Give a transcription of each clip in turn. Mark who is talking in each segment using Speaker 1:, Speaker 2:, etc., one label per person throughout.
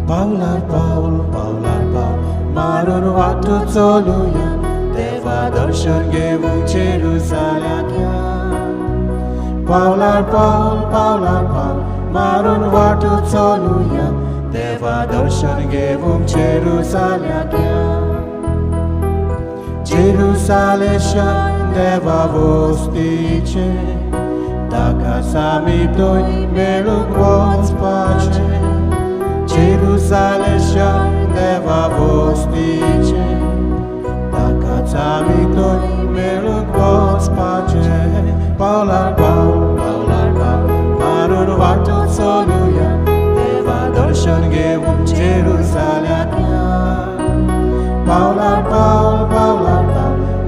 Speaker 1: पावलार पावल मारून वाटो चलुया देवा दर्शन घेवूंक जेरुसाल्याक या पावलार पावल मारून वाटो चलुया देवा दर्शन घेवूंक जेरुसाल्याक या जेरुसालेमच्या देवा वस्तीचे ताकाच आमी थंय मेळूंक वचपाचें जेरुसालेमच्या देवा वस्तीचे ताकाच आमी थंय मेळूंक वचपाचें पावलार पावल मारून वाटो चलुया देवा दर्शन घेवूंक जेरुसाल्याक या पावलार पावल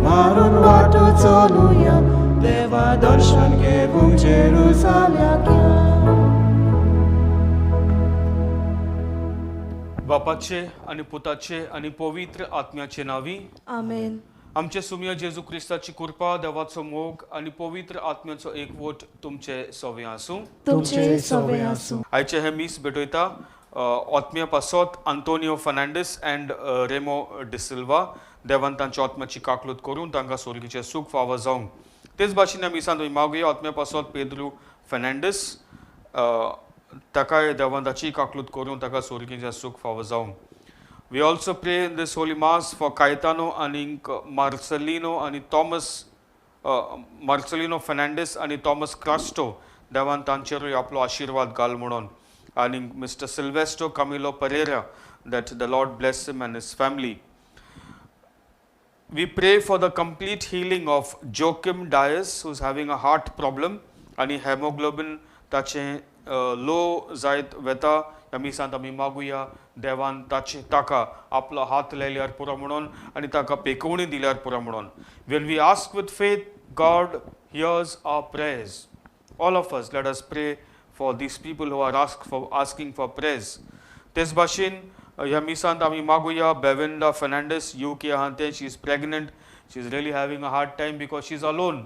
Speaker 1: मारून वाटो चलुया देवा दर्शन घेवूंक जेरुसाल्याक या
Speaker 2: बापाचे आणि पुताचे आणि पवित्र आत्म्याचे नावी
Speaker 3: आमेन.
Speaker 2: आमचे सुमय जेजू क्रिस्ताची कृपा देवाचो मोग आणि पवित्र आत्म्याचो एकवट तुमचे सवे आसूं.
Speaker 3: तुमचे सवे आसूं.
Speaker 2: आयचे हे मीस भेटयता आत्म्या पासत आंतोनियो फर्नांडीस अँड रेमो डिसिल्वा देवान तांच्या आत्म्याची काकलूत करून तांकां स्वर्गीचे सूख फावो जावंक. तेच भाशेन ह्या मिसान मागुया आत्म्या पासत पेद्रू फर्नांडीस ताकाय देवान ताची काकलूत करून ताका स्वर्गीचे सूख फावो जावंक. We also pray in this Holy Mass for Cayetano and Marcelino and Thomas Marcelino Fernandez and Thomas Crasto देवान तांचेरूय आपलो आशीर्वाद घाल म्हणून आणि Mr. Silvestre Camilo Pereira that the Lord bless him and his family. We pray for the complete healing of Joachim Dias who is having a heart problem आणि hemoglobin ताचे low जायत वेता आमी सांत आमी मागुया देवान ताका आपलो हात लायल्यार पुरो म्हणून आनी ताका पेकवणी दिल्यार पुरो म्हणून. When we ask with faith, God hears our prayers. All of us, let us pray for these people who are asking for prayers. तेच भाशेन ह्या मिसांत आमी मागुया बेविंडा फर्नांडीस UK आहांते. She is pregnant. She is really having a hard time because she is alone.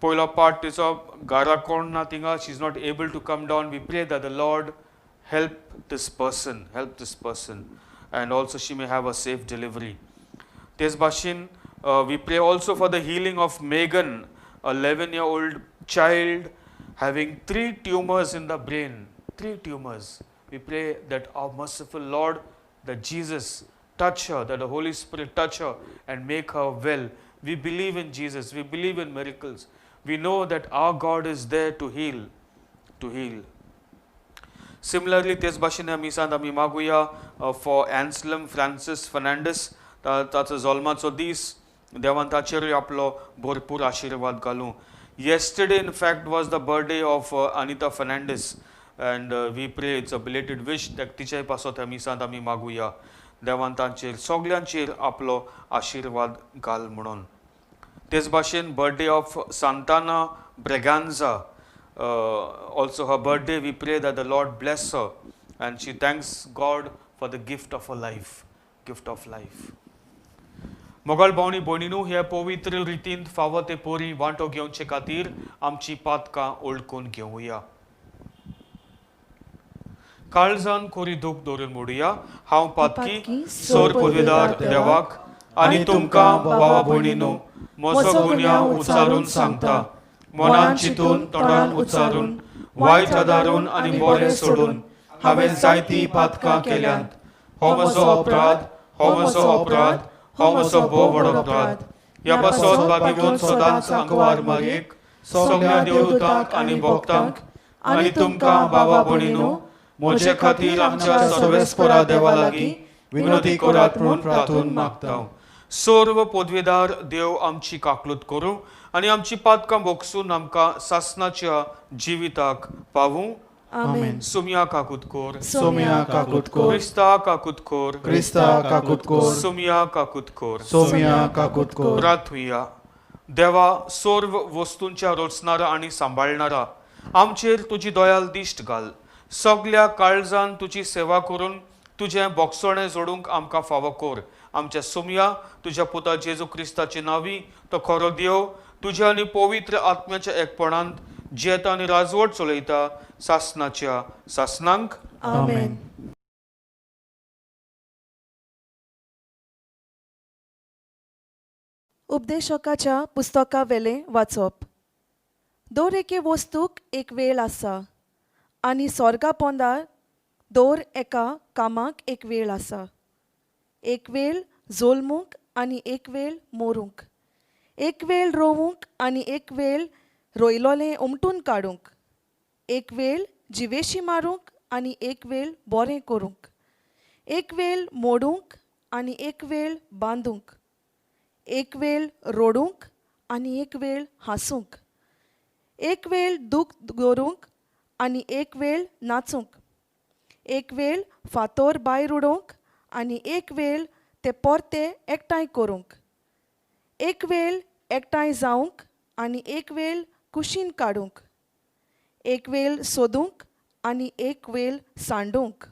Speaker 2: पयलो part तिचो घरा कोण ना थिंगा. She is not able to come down. We pray that the lord help this person and also she may have a safe delivery. Tes bashin we pray also for the healing of Megan, a 11-year-old child having 3 tumors in the brain. 3 tumors. We pray that our merciful Lord, that Jesus touch her, that the Holy Spirit touch her and make her well. We believe in Jesus. We believe in miracles. We know that our God is there to heal. Similarly, तेच भाशेन ह्या मिसांत आमी मागुया for एन्सलम Francis Fernandes ताचो जल्माचो दीस देवान ताचेरूय आपलो भरपूर आशीर्वाद घालूं. Yesterday in fact was the birthday of Anita Fernandez and we pray it's a belated wish that तिच्याय पासत ह्या मिसांत आमी मागुया देवान तांचेर सगल्यांचेर आपलो आशीर्वाद घाल म्हणून. तेच भाशेन birthday of Santana Braganza. Also her birthday, we pray that the Lord bless her and she thanks God for the gift of life. मोगाळ भावनी भयणीनो हे पवित्र रितीन फावो ते पोरी वांटो घेवचे खातीर आमची पातकां ओळखून घेवया. काळजान कोरी दूख दवरून मोडुया. हांव पातकी सोर पदवीदार देवाक आनी तुमकां भावा भयणीनो म्हजो गुन्यांव उच्चारून सांगता. मनान चिंतून तोंडान उच्चारून वायट आदारून आनी बरें सोडून हांवें जायतीं पातकां केल्यांत. हो म्हजो अपराध. हो म्हजो भोव व्हड अपराध. ह्या पासत बागिवून सदांच आंकवार मारयेक सगळ्या देवदूतांक आनी भक्तांक आनी तुमकां भावा भयणीनो म्हजे खातीर आमच्या सर्वेस्परा देवा लागीं विनंती करात म्हणून प्रार्थून मागता. सर्व पदवीदार देव आमची काकलूत करूं आनी आमची पातकां भोगसून आमकां सासणाच्या जिविताक पावूं.
Speaker 3: आमेन.
Speaker 2: सुमया काकुतकोर.
Speaker 1: सोम्या काकुतकोर.
Speaker 2: क्रिस्ता काकुतकोर.
Speaker 1: क्रिस्ता काकुतकोर.
Speaker 2: सुमया काकुतकोर.
Speaker 1: सोम्या काकुतकोर.
Speaker 2: प्रार्थुया. देवा सर्व वस्तूंच्या रचणारा आनी सांबाळणारा आमचेर तुजी दयाल दिश्ट घाल. सगळ्या काळजान तुजी सेवा करून तुजें बोगसोणें जोडूंक आमकां फावो कर. आमच्या सुमया तुज्या पुता जेजू क्रिस्ताचे नावी तो खरो देव तुज्या आनी पवित्र आत्म्याच्या एकपणांत जेता आनी राजवट चलयता सासनाच्या सासनांक.
Speaker 3: आमेन. उपदेशकाच्या पुस्तका वेले वाचप. दर एके वस्तूक एक वेळ आसा आनी स्वर्गा पोंदार दर एका कामाक एक वेळ आसा. एक वेळ जोल्मूंक आनी एक वेळ मोरूंक. एक वेळ रोवूंक आनी एक वेळ रोयलोलें उमटून काडूंक. एक वेळ जिवेशी मारूंक आनी एक वेळ बरें करूंक. एक वेळ मोडूंक आनी एक वेळ बांदूंक. एक वेळ रोडूंक आनी एक वेळ हांसूंक. एक वेळ दूख दवरूंक आनी एक वेळ नाचूंक. एक वेळ फातोर भायर उडोवंक आनी एक वेळ ते परते एकठांय करूंक. एक वेळ एकठांय जावंक आनी एक वेळ कुशीन काडूंक. एक वेळ सोदूंक आनी एक वेळ सांडूंक.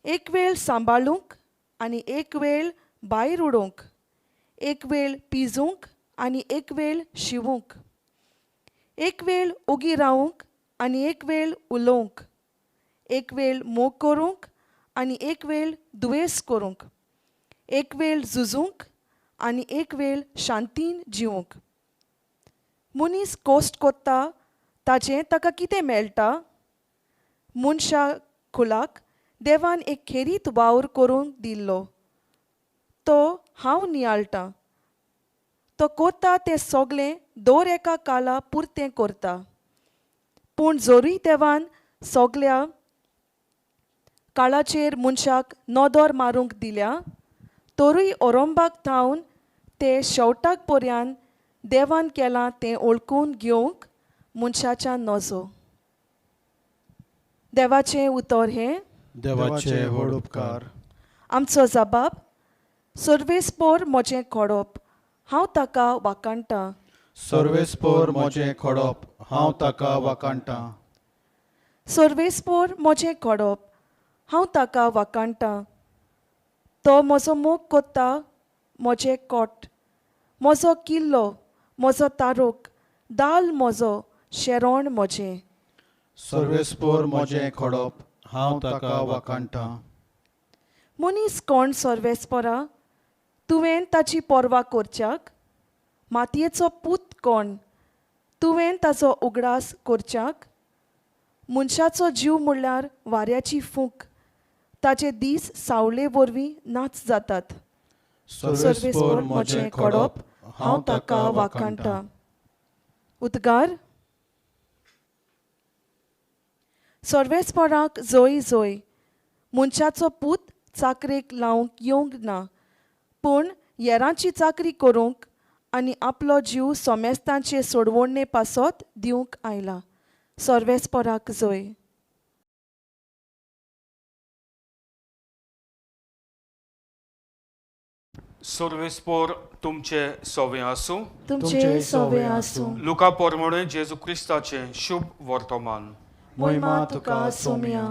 Speaker 3: एक वेळ सांबाळूंक आनी एक वेळ भायर उडोवंक. एक वेळ पिजूंक आनी एक वेळ शिवूंक. एक वेळ उगी रावूंक आनी एक वेळ उलोवंक. एक वेळ मोग करूंक आनी एक वेळ दुयेंस करूंक. एक वेळ झुजूंक आनी एक वेळ शांतीन जिवूंक. मनीस कोश्ट कोत्ता ताजें ताका कितें मेळटा? मनशा खुलाक देवान एक खेरीत वावर करूंक दिल्लो तो हांव नियाळटां. तो कोता तें सोगलें दर एका काला पुरतें करता. पूण जोरी देवान सोगल्या काळाचेर मनशाक नदर मारूंक दिल्या तोरूय ओरोंबाक थावन ते शेवटाक पर्यान देवान केलां तें ओळखून घेवंक मनशाच्या नजो. देवाचें उतर हें.
Speaker 1: देवाचे व्हड उपकार.
Speaker 3: आमचो जबाब. सर्वेस्पोर म्हजें खोडोप हांव ताका वाकाणटां.
Speaker 1: सर्वेस्पोर म्हजें खोडोप हांव ताका वाकाणटां.
Speaker 3: सर्वेस्पोर म्हजें खोडोप हांव ताका वाकाणटां. तो म्हजो मोग कोत्ता, म्हजें कोट, म्हजो किल्लो, म्हजो तारूक, दाल म्हजो, शेरोण म्हजें.
Speaker 1: सर्वेस्पोर म्हजें खोडोप हांव ताका वाकाणटां.
Speaker 3: मनीस कोण सर्वेस्पोरा? तुवें ताची पोरवा करच्याक? मातयेचो पूत कोण? तुवें ताचो उगडास करच्याक? मनशाचो जीव म्हणल्यार वाऱ्याची फूंक. ताचे दीस सावळे वरवीं नाच जातात.
Speaker 1: सर्वेस्पोर म्हजें खोडोप हांव ताका वाकाणटां.
Speaker 3: उद्गार. सर्वेस्पोराक जोय जोय. मनशाचो पूत चाकरेक लावंक येवंक ना, पूण हेरांची चाकरी करूंक आनी आपलो जीव सोमेस्तांचे सोडवणे पासत दिवंक आयला. सर्वेस्पोराक जोय.
Speaker 2: सर्वेस्पोर तुमचे सोवे आसूं.
Speaker 3: तुमचे सोवे आसूं.
Speaker 2: लुका पोरमोणे जेजू क्रिस्ताचे शुभ वर्तमान.
Speaker 3: मोहिमा तुका सोम्या.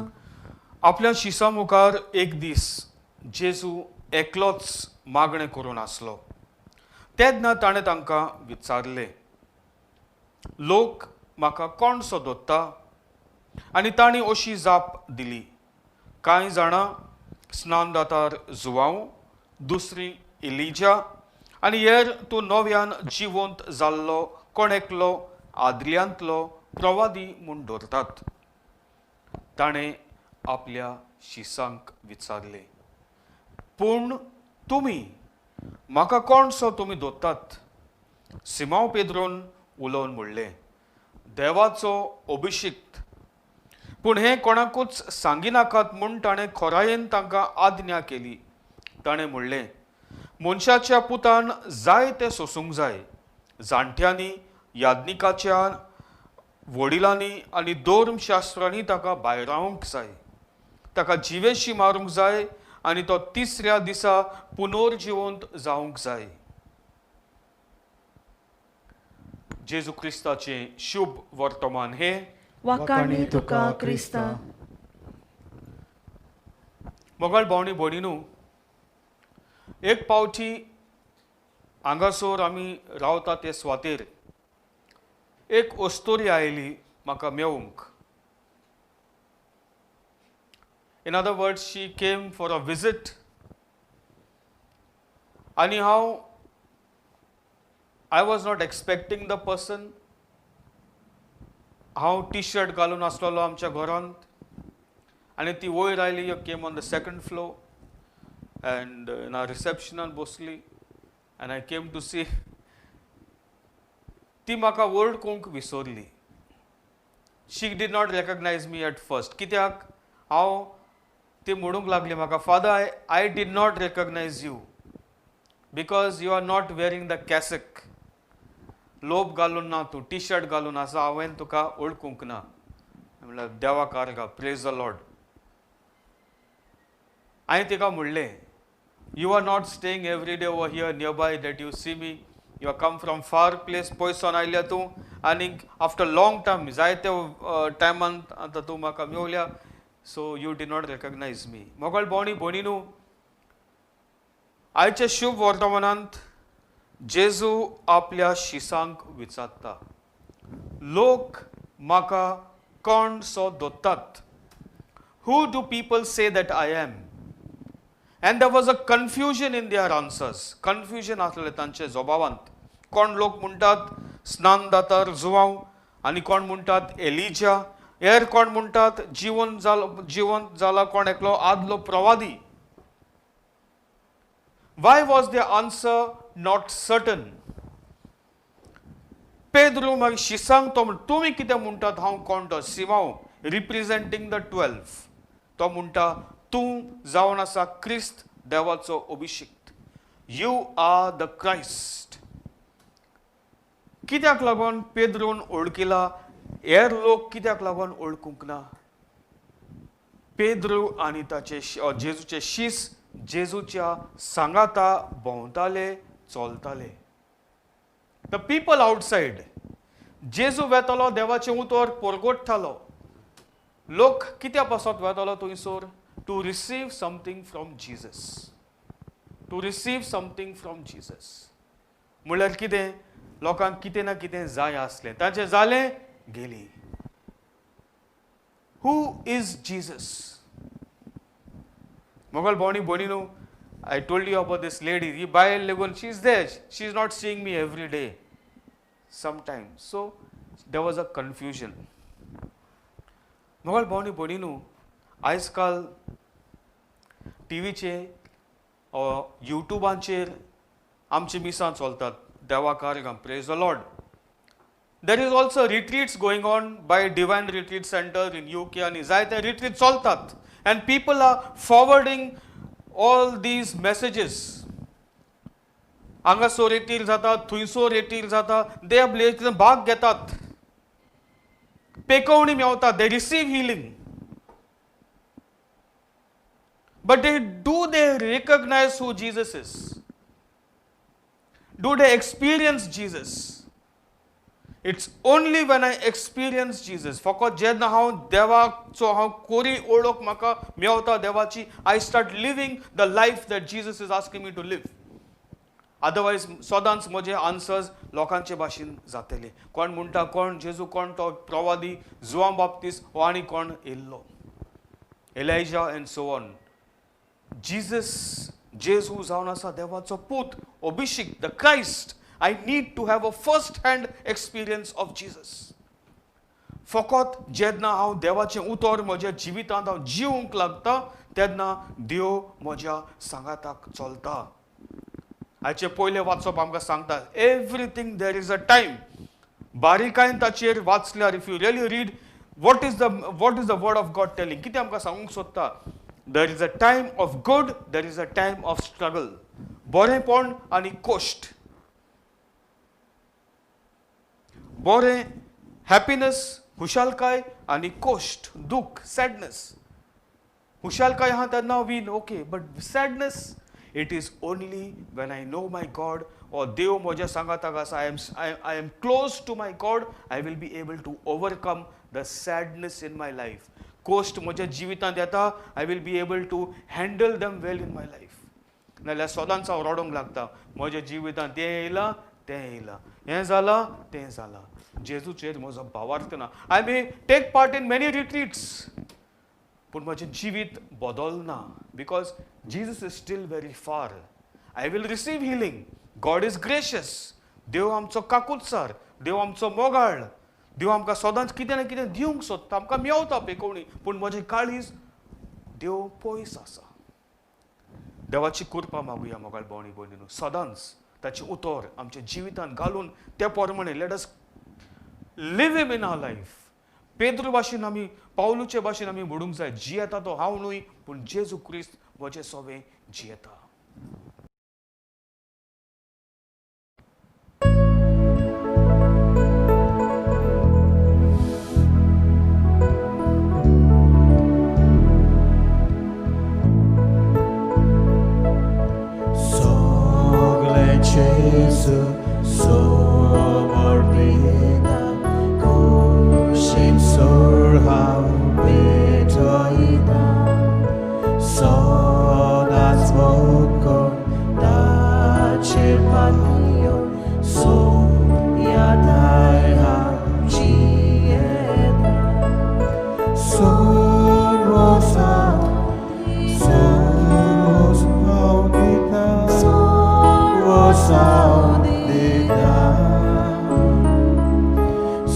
Speaker 2: आपल्या शिसा मुखार एक दीस जेजू एकलोच मागणें करून आसलो. तेन्ना ताणें तांकां विचारलें, लोक म्हाका कोणसो दोत्ता? आनी तांणी अशी जाप दिली, कांय जाणां स्नानदातार जुवांव, दुसरी इलिजा आनी हेर तूं नव्यान जिवंत जाल्लो कोण एकलो आदल्यांतलो प्रवादी म्हूण धरतात. ताणें आपल्या शिसांक विचारलें, पूण तुमी म्हाका कोणसो तुमी दोत्तात? सिमांव पेद्रोन उलोवन म्हणलें, देवाचो अभिशिक्त. पूण हें कोणाकूच सांगिनाकात म्हूण ताणें खोरायेन तांकां आज्ञा केली. ताणें म्हणलें, मनशाच्या पुतान जाय तें सोसूंक जाय. जाणट्यांनी, याज्ञिकाच्या वडिलांनी आनी धर्मशास्त्रांनी ताका भायरावंक जाय. ताका जिवेशी मारूंक जाय आनी तो तिसऱ्या दिसा पुनर्जिवंत जावंक जाय. जेजू क्रिस्ताचें शुभ वर्तमान हें.
Speaker 3: वाकाणी तुका क्रिस्ता.
Speaker 2: मोगाळ भावणी भयणीनू, एक पावटी हांगासर आमी रावता ते सुवातेर एक अस्तोरी आयली म्हाका मेवूंक. In other words, she came for a visit. आनी हांव I was not expecting the person. हांव टी शर्ट घालून आसलेलो आमच्या घरांत आनी ती वयर आयली. Came on the second floor and ना रिसेप्शनान बसली and I came to see ती म्हाका वळखूंक विसरली. She did not recognise me at first. कित्याक हांव ती म्हणूंक लागली म्हाका, father I did not recognise you because you are not wearing the cassock. लोब घालून ना, तूं टी शर्ट घालून आसा, हांवें तुका वळखूंक ना. म्हणल्यार देवा कारगा, प्रेज द लॉर्ड. हांवें तिका म्हणलें, you are not staying every day over here near by that you see me. You are come from far place, पयसून आयल्या तूं आनी आफ्टर लॉंग टायम, जायते टायमान आतां तूं म्हाका मेवल्या. So you did not recognise me. मोगळ भोंवणी भोंवणीनू, आयच्या शुभ वर्तमानांत जेजू आपल्या शिसांक विचारता, लोक म्हाका कोण सो दोत्तात? Who do people say that I am? And there was a confusion in their answers. Confusion आसलेलें तांचे जबाबांत. कोण लोक म्हणटात स्नानदातार जुवांव, आनी कोण म्हणटात एलिजा, हेर कोण म्हणटात जिवंत जाला कोण एकलो आदलो प्रवादी. Why was their answer not certain? Pedro मागीर शिसांक तो तुमी कितें म्हणटात हांव कोण तो? सिमांव रिप्रेझेंटींग द 12 तो म्हणटा, तूं जावन आसा क्रिस्त देवाचो अभिशिक्त. You are the Christ. कित्याक लागून पेद्रून वळखिला, हेर लोक कित्याक लागून वळखूंक ना? पेद्रू आनी ताचे जेजूचे शीस जेजूच्या सांगाता भोंवताले, चलताले. The people outside. जेजू वेतालो देवाचे उतर परगोडटालो. लोक कित्या पासत वेतालो थंयसर? To receive something from Jesus. To receive something from Jesus म्हळ्यार कितें? लोकांक कितें ना कितें जाय आसलें, ताचें जालें, गेली. Who is Jesus? मोगल भोंवणी भोंवणीनू, I told you about this lady. ही बायल लेगून, she is there. She is not seeing me every day. Sometimes. So there was a confusion. मोगल भोंवणी भोंवणीनू आयज काल टीव्हीचेर युट्यूबांचेर आमची मिसां चलतात. देवा कारगां, praise the lord. There is also retreats going on by Divine Retreat Center in UK आणि जायते रिट्रीट चलतात. And people are forwarding all these messages. हांगासर रिट्रीट जाता, थंयसर रिट्रीट जाता. दे भाग घेतात, पेकवणी मेवतात. They receive healing. But do they recognize who Jesus is? Do they experience Jesus? It's only when I experience Jesus. फकत जेन्ना हांव देवाचो हांव कोरी ओळख म्हाका मेवता देवाची, I start living the life that Jesus is asking me to live. Otherwise, सदांच म्हजे आन्सर्स लोकांचे भाशेन जातले. कोण म्हणटा कोण जेजू, कोण तो प्रवादी, जुआन बाप्तिस्ट, हो आनी कोण येयल्लो, एलायजा एंड सो ऑन. जेजू जावन आसा देवाचो पूत, अभिषेक, the Christ. I need to have a first-hand experience of Jesus. फकत जेन्ना हांव देवाचें उतर म्हज्या जिवितांत हांव जिवंक लागता, तेन्ना देव म्हज्या सांगाताक चलता. हाचे पयले वाचप आमकां सांगता, everything there is a time. बारीकायेन ताचेर वाचल्यार, if you really read what is the word of God telling, कितें आमकां सांगूंक सोदता? There is a time of good, there is a time of struggle. बरेंपण आनी कोश्ट. बरें, हॅपीनेस, खुशालकाय, आनी कोश्ट, दुख, सॅडनेस. खुशालकाय आहा तेन्ना वीन okay, but sadness, it is only when I know my God, or देव म्हज्या सांगाताक आसा. I am close to my God, I will be able to overcome the sadness in my life. Cost म्हज्या जिवितांत येता, I will be able to handle them well in my life. नाल्यार सदांच हांव रडोंक लागता, म्हज्या जिवितांत तें येयलां, तें येयलां, हें जालां, तें जालां. जेजूचेर म्हजो भावार्थ ना. I may take part in many retreats, पूण म्हजें जिवीत बदलना, because Jesus is still very far. I will receive healing. God is gracious, देव आमचो काकूतसार, देव आमचो मोगाळ, देव आमकां सदांच कितें ना कितें दिवंक सोदता, आमकां मेवता पेकोवणी, पूण म्हजें काळीज देव पयस आसा. देवाची कृपा मागुया मोगाळ भावणी भयणीनो, सदांच ताची उतर आमच्या जिवितांत घालून त्या प्रमाणे let us live him in our life. Pedro भाशेन आमी, पावलूचे भाशेन आमी म्हणूंक जाय, जियेता तो हांव न्हय पूण जेजू क्रिस्त म्हजें सोबें जियेता.
Speaker 1: Jesu, somor vida, kushin surhau betoida, sodas mokon dace patio, so yadai hau jieda, sorrosa, saudita, saudita,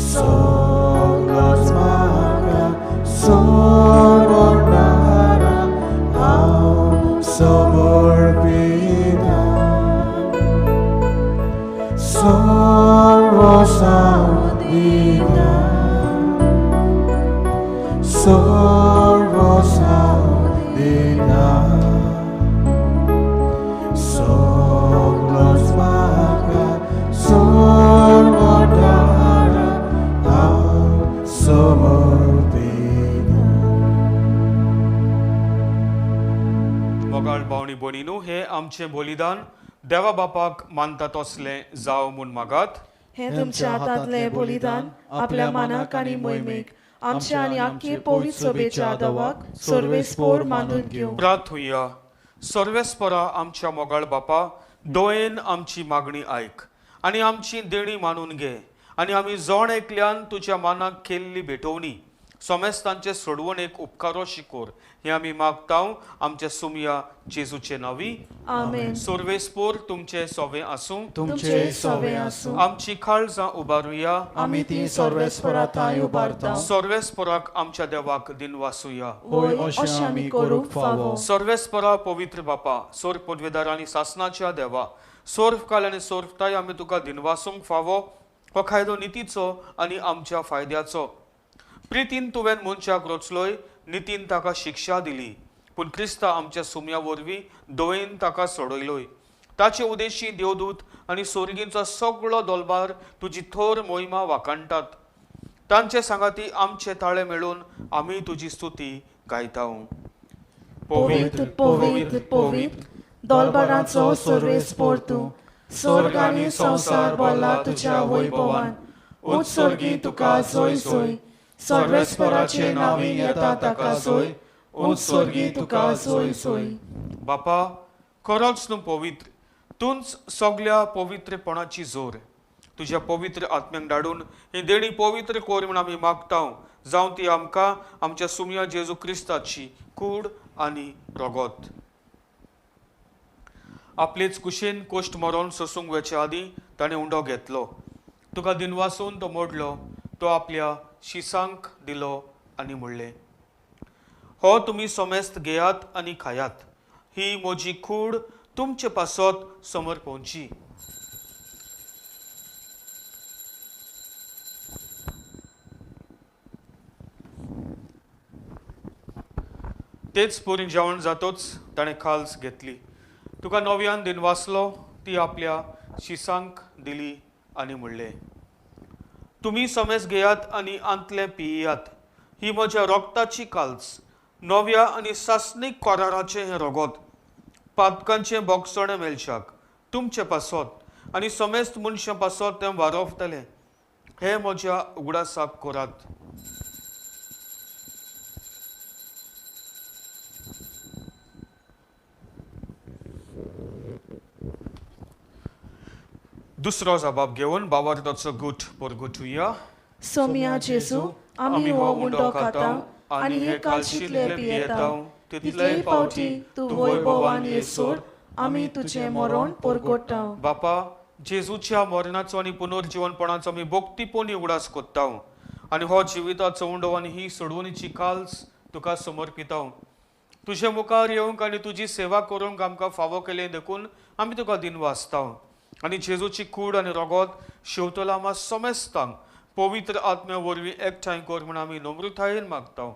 Speaker 1: soglos maga, sorondara, au somor vida, saudita, saudita, soglos maga, sorondara, au somor vida.
Speaker 2: मोगाळ भावणी भयणीनो, हे आमचें बलिदान देवा बापाक मानता तसलें जावं म्हूण मागात.
Speaker 3: हे तुमच्या हातांतले बलिदान आपल्या मानाक आनी मोहिमेक आमच्या आनी आख्खे पवित्र सभेच्या आदावाक सर्वेस्पोर मानून घेवं.
Speaker 2: प्रार्थुया. सर्वेस्परा आमच्या मोगाळ बापा, दोयेन आमची मागणी आयक आनी आमची देणी मानून घे, आनी आमी जण एकल्यान तुज्या मानाक केल्ली भेटोवणी सोमेस्तांचे सोडवणेक उपकारो शिकोर, हे आमी मागतांव आमच्या सुमया जेजूचे नांवी.
Speaker 3: आमेन.
Speaker 2: सर्वेस्पोर तुमचे सोवे आसूं.
Speaker 3: तुमचे सोवे आसूं.
Speaker 2: आमची काळजां उबारुया.
Speaker 3: आमी ती सर्वेस्पराताय उबारता.
Speaker 2: सर्वेस्पराक आमच्या देवाक दिन वासुया.
Speaker 3: होय, अशें आमी करूंक फावो.
Speaker 2: सर्वेस्परा पवित्र बापा, सोर पदवेदार आनी सासनाच्या देवा, सोर्फकाल आनी सोर्फताय आमी तुका दिनवासूंक फावो, हो कायदो नितीचो आनी आमच्या फायद्याचो. प्रितीन तुवें मनशाक रचलोय, नितीन ताका शिक्षा दिली, पूण क्रिस्ता आमच्या सुमया वरवीं दोयेन ताका सोडयलोय. ताचे उदेशी देवदूत आनी सोर्गींचो सगळो दोलबार तुजी थोर मोहिमा वाखाणटात. तांचे सांगाती आमचे ताळे मेळून आमी तुजी स्तुती गायतांव.
Speaker 3: पवित्र पवित्र पवित्र दोलबाराचो सर्वेस्पोर तूं, स्वर्ग आनी संवसार भरला तुज्या वैभवान. उत्सर्गी तुका सोय सोय, सर्वेस्पराचे नांवी येता ताका सोय, उत्सर्गी तुका सोय सोय.
Speaker 2: बापा, खरोच न्हू पवित्र, तूंच सगळ्या पवित्रपणाची जोर. तुज्या पवित्र आत्म्याक धाडून ही देणी पवित्र कोर म्हूण आमी मागतांव, जावं ती आमकां आमच्या सुमया जेजू क्रिस्ताची कूड आनी रगत. आपलेच कुशेन कोश्ट मरोन सोसूंक वचे आदीं ताणें उंडो घेतलो. तुका दिनवासून तो मोडलो, तो आपल्या शिसांक दिलो आनी म्हणलें, हो तुमी सोमेस्त घेयात आनी खायात, ही म्हजी कूड तुमचे पासत समर्पणची. तेच पोरी जेवण जातोच ताणें खाल्स घेतली. तुका नव्यान दिनवासलो, ती आपल्या शिसांक दिली आनी म्हणलें, तुमी सोमेस घेयात आनी आंतले पियेयात, ही म्हज्या रोगताची काल्स, नव्या आनी सासनीक कराराचें हें रगत, पातकांचें बोगसणें मेलशाक तुमचे पासत आनी सोमेस्त मनशां पासत तें वारोवतलें, हें म्हज्या उगडासाक करात. दुसरो जबाब घेवन भावार्थाचो गुट परगुटुया.
Speaker 3: सोम्या जेजू, आमी हो उंडो खातां आनी हे कालशीतले पियेतां, तितलेय फावटी तूं वैभवान येसोर आमी तुजें मरण परगटाव.
Speaker 2: बापा, जेजूच्या मरणाचो आनी पुनर्जीवनपणाचो आमी भोगतीपोनी उगडास कोत्ता आनी हो जिविताचो उंडो आनी ही सोडवणीची काल्स तुका समर्पिता. तुजे मुखार येवंक आनी तुजी सेवा करूंक आमकां फावो केलें देखून आमी तुका दिन वाचता आनी जेजूची कूड आनी रगत शेवतलो आमा समेस्तांक पवित्र आत्म्या वरवीं एकठांय कर म्हूण आमी नम्रतायेन मागता.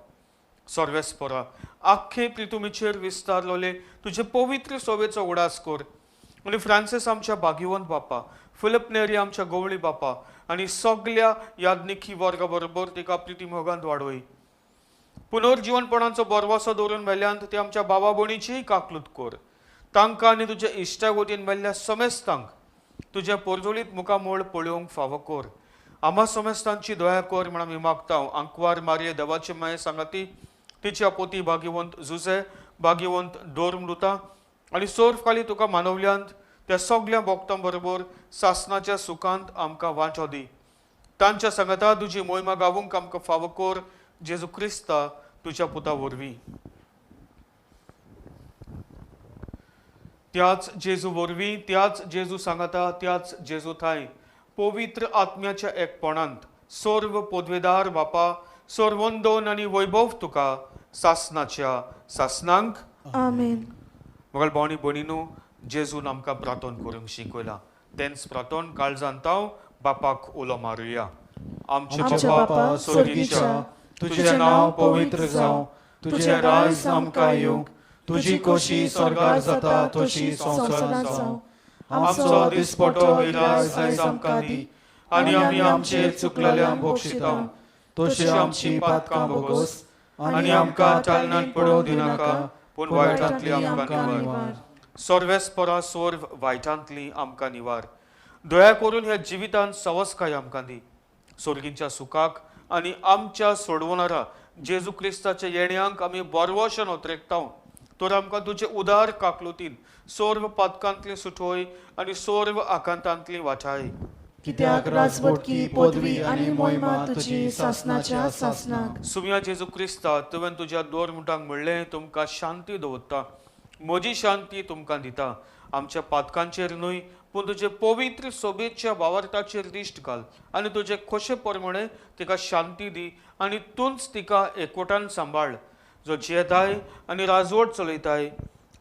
Speaker 2: सर्वेस्परा आख्खे प्रितुमीचेर विस्तारलोले तुजे पवित्र सोबेचो उडास कर आनी फ्रांसीस आमच्या भाग्यवंत बापा, फिलिप नेरी आमच्या गवळी बापा आनी सगळ्या याज्ञिकी वर्गा बरोबर तिका प्रितीमोगांत वाडोय. पुनर्जीवनपणाचो बरवासो दवरून मेल्यांत ते आमच्या बाबा भयणीचीय काकलूत कर. तांकां आनी तुज्या इश्टा वतीन मेल्ल्या समेस्तांक तुज्या पोरजोळीत मुखामोळ पळोवंक फावो कर. आम्हा समेस्तांची दया कर म्हण आमी मागता. आंकवार मारये देवाचे माये सांगाती, तिच्या पोती भाग्यवंत जुजे, भाग्यवंत डोर्मलुता आनी सोर्फ खाली तुका मानवल्यांत त्या सगळ्या भक्तां बरोबर सासणाच्या सुखांत आमकां वांटो दी. तांच्या सांगाता तुजी मोहिमा गावूंक आमकां फावो कर. जेजू क्रिस्ता तुज्या पुता वरवीं. त्याच जेजू वरवीं, त्याच जेजू सांगाता, त्याच जेजू थाय पवित्र आत्म्याच्या एकपणांत सर्व पदवेदार बापा सर्वंदोन आनी वैभव तुका सासणाच्या सासणांक.
Speaker 3: आमेन.
Speaker 2: मोगल भावनी भयणीनो, जेजून आमकां प्रार्थना करूंक शिकयला. तेंच प्रार्थना काळजांत बापाक उलो मारुया.
Speaker 3: आमचे बापा स्वर्गीच्या,
Speaker 1: तुझे नाव पवित्र जावं, तुझे राज आमकां येवंक, तुजी खोशी स्वर्गार जाता तशी संवसारांत जावं. आमचो दिसपटो विरास आयज आमकां दी आनी आमी आमचे चुकलेल्यांक बक्षिता, तशी आमची पातकां भोगोस आनी आमकां चालनात पडोवंक दिनाका, पूण वायटांतली आमकां निवार.
Speaker 2: सर्वेस्परा सोर्व वायटांतली आमकां निवार. दया करून ह्या जिवितांत सवस्काय आमकां दी. सोर्गींच्या सुखाक आनी आमच्या सोडवणारा जेजू क्रिस्ताच्या येण्याक आमी बरवोशन ओतरेकता. तर आमकां तुजे उदार काकलुतीन सोर्व पातकांतली सुटोय आनी सोर्व आकांतांतली वाटाय.
Speaker 3: कित्याक राजवटकी पदवी आनी मोहिमा तुजी सासणाच्या सासणाक.
Speaker 2: सुम्या जेजू क्रिस्ता, तुवें तुज्या दोरमुटांक म्हणलें तुमकां शांती दवरता, म्हजी शांती तुमकां दिता. आमच्या पातकांचेर न्हय पूण तुजे पवित्र सोबेच्या वावरताचेर दिश्ट घाल आनी तुजे खोशे परमणे तिका शांती दी आनी तूंच तिका एकवटान सांबाळ, जो जियेताय आनी राजवट चलयताय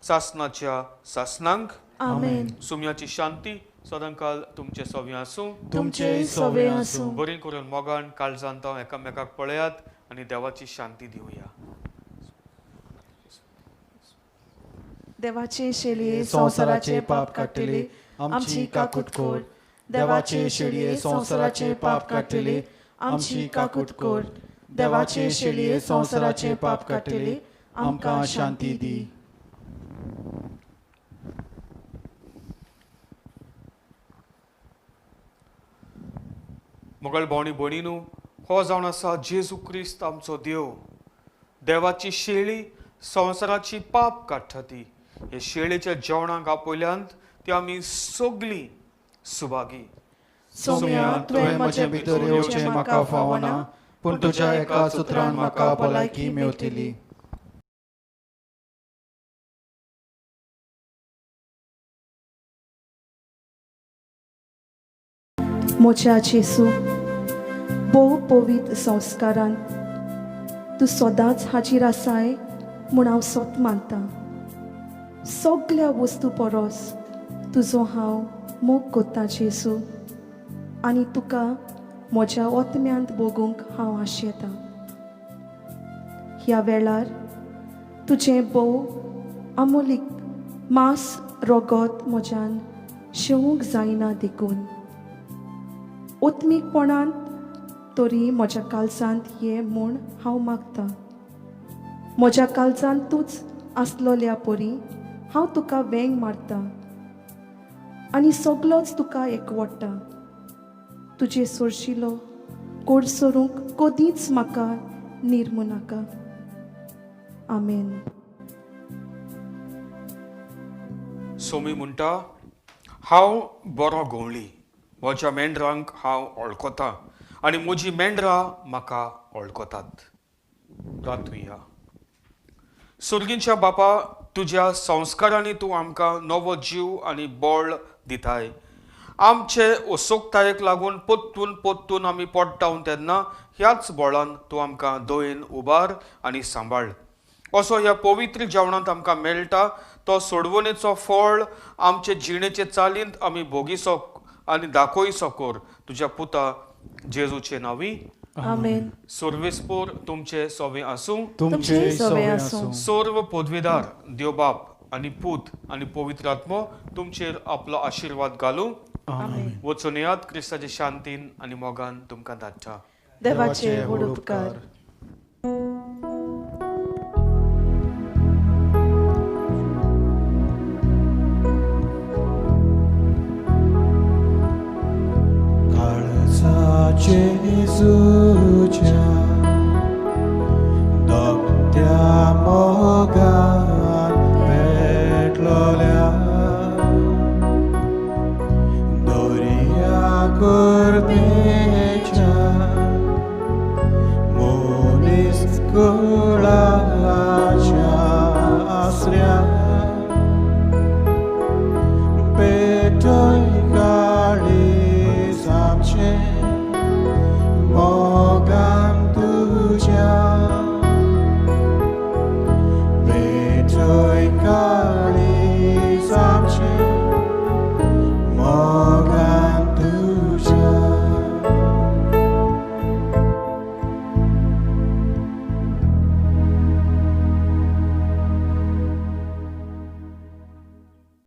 Speaker 2: सासणाच्या सासणांक.
Speaker 3: आमेन.
Speaker 2: सुम्याची शांती सदांकाल तुमचे सव्य आसूं.
Speaker 3: तुमचे सवे आसूं.
Speaker 2: बरी करून मोगान काळजांत एकामेकाक पळयात आनी देवाची शांती दिवया.
Speaker 3: देवाचे शेळये संसाराचे पाप काडटले, आमची काकूट कोर. देवाचे शेळये संसाराचे पाप काडटले, आमची काकूट कोर. देवाचे शेळये संसाराचे पाप काडटले, आमकां शांती दी.
Speaker 2: मोगल भावनी भयणीनो, हो जावन आसा जेजू क्रिस्त आमचो देव. देवाची शेळी संवसाराची पाप काडटा ती. हे शेळेच्या जेवणाक आपयल्यांत ती आमी सगळीं सुभागी.
Speaker 3: सोम्या, तुवें म्हजे भितर येवचें म्हाका फावना,
Speaker 1: पूण तुज्या एका सुत्रान म्हाका भलायकी मेवतली.
Speaker 3: मोच्या जेसू, भोव पवित्र संस्कारान तूं सदांच हाजीर आसाय म्हूण हांव सोत मानता. सगळ्या वस्तू परस तुजो हांव मोग कोत्ता जेसू, आनी तुका म्हज्या ओतम्यांत भोगूंक हांव आशेता. ह्या वेळार तुजें भोव अमोलीक मांस रगत म्हज्यान शेवूंक जायना देखून. ओतमीकपणान तरी म्हज्या काळजांत ये म्हूण हांव मागता. म्हज्या काळजांत तूंच आसलोल्या परी हांव तुका वेंग मारता आनी सगळोच तुका एकवडटा. तुजे सोरशिलो कोड सोरूंक कदींच म्हाका निर्मू नाका. आमेन.
Speaker 2: सोमी म्हणटा, हांव बरो गवळी, म्हज्या मेंढरांक हांव वळखता आनी म्हजी मेंढरां म्हाका वळखतात. प्रार्थुया. सुर्गींच्या बापा, तुज्या संस्कारांनी तूं आमकां नवो जीव आनी बळ दिताय. आमचे उत्सुकतायेक लागून पोत्तून पोत्तून आमी पडटाव तेन्ना ह्याच बळान तूं आमकां दोयेन उबार आनी सांबाळ. असो ह्या पवित्र जेवणांत आमकां मेळटा तो सोडवणेचो फळ आमचे जिणेचे चालींत आमी भोगिसो आनी दाखोयसो कोर तुज्या पुता जेजूचे नांवी.
Speaker 3: आमेन.
Speaker 2: सर्वेस्पोर तुमचे सोवे आसूं.
Speaker 1: तुमचे सवे आसूं.
Speaker 2: सर्व पदवीदार देव बाप आनी पूत आनी पवित्र आत्मो तुमचेर आपलो आशिर्वाद घालूं.
Speaker 1: आमेन.
Speaker 2: वचून येयात क्रिस्ताचे शांतीन आनी मोगान तुमकां धाडटा.
Speaker 3: देवाचे व्हड उपकार.
Speaker 1: काळजाचे जेजूच्या दोगत्या मोगान पेटलोल्या दर्या गर्देच्या मोनीस कुळाच्या आसऱ्या पेटय काळीज आमचे मोगान तुज्या पेटय काळीज